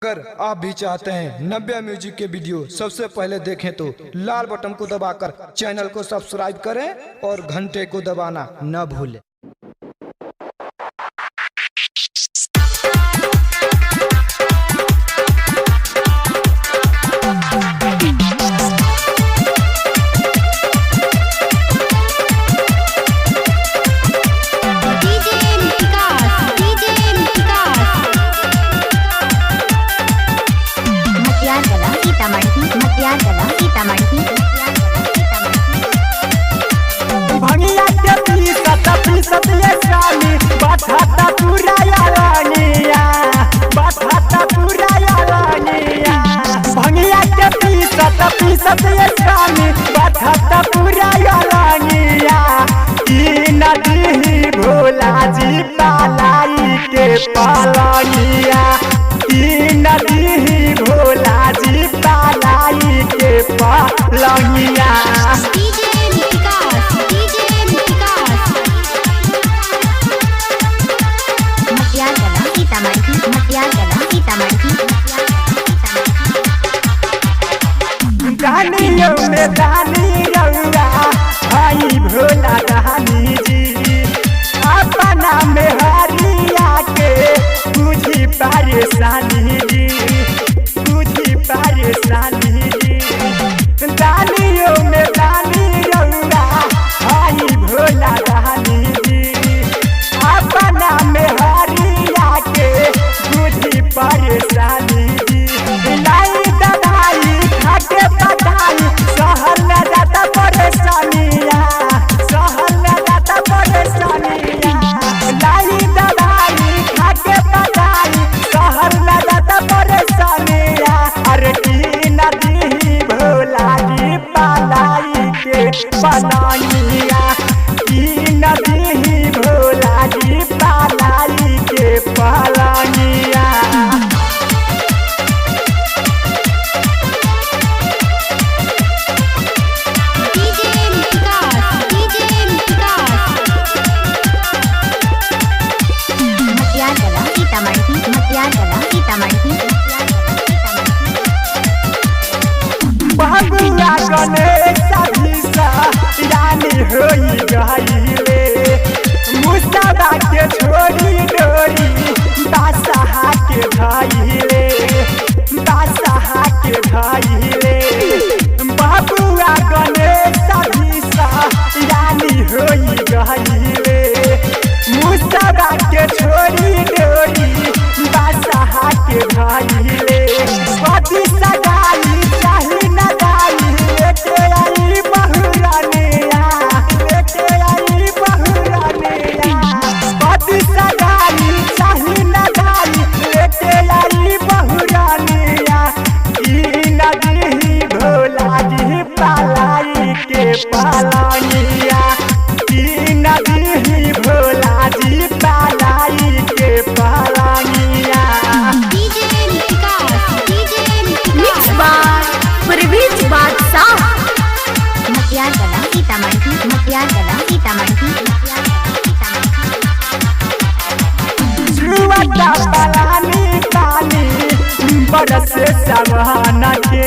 अगर आप भी चाहते हैं नव्या म्यूजिक के वीडियो सबसे पहले देखें तो लाल बटन को दबाकर चैनल को सब्सक्राइब करें और घंटे को दबाना न भूलें। भंगिया के पीसत ये स्वामी बठाता पूरा यालानिया बठाता पूरा यालानिया। भंगिया के पीसत ये स्वामी बठाता पूरा यालानिया। ई नदी भोला जी पालाई के पालनिया। ई नदी भोला जी पालाई के पालनिया। दानियों में दानी रउआ भाई भोला दानी जी अपना में हरिया के बुझी परेशानी जी बुझी परेशानी जी। दानियों में दानी रउआ भाई भोला दानी जी अपना में हरिया के बुझी परेशानी जी। लाई दवाई खाके पटाई सहल न जाता परेशानिया सहल न जाता परेशानिया। लाई दवाई खाके पटाई सहल न जाता परेशानिया। अरे की नदी भोला जी पालाई के बनाइया। की नदी भोला जी पालाई के पालनिया। भगुआ गणेश रानी होई गईले मुस्तबा के छोड़ी डोरी बादशाह के धइले बादशाह के धइले। भगुआ गणेश रानी होई गईले मुस्तबा के छोड़ी डोरी बादशाह के धइले। पति सगाई चाही न गाई लेके आई बहुरानिया लेके आई बहुरानिया। पति सगाई चाही न गाई लेके आई बहुरानिया। ई नदी भोला जी पालाई के पालनिया। ई नदी भोला जी पालाई के पालनिया। जुआता पलानी पानी बरसे सवान के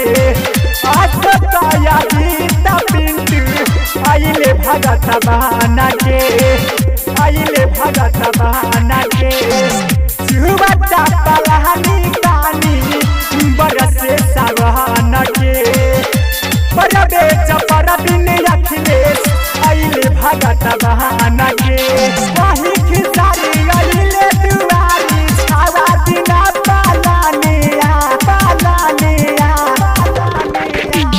असतया गीता पिंटू आइले भगत बहान के आइले भगत बहान के। जुआता पलानी पानी बरसे सवान के परबे चपर दिन अखिलेश आइले भगत बहान के। वही खिसारी आइले दुआरी छावा दिना पालनिया पालनिया पालनिया।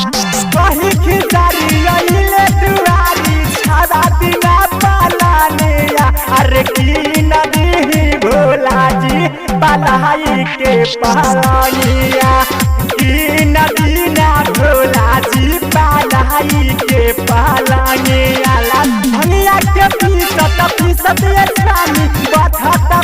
वही खिसारी आइले दुआरी छावा दिना पालनिया। अरे की नदी भोला जी पालाई के पालनिया। की नदी ना भोला जी पालाई के पालनिया। भंगिया के पीसत ये स्वामी बठाता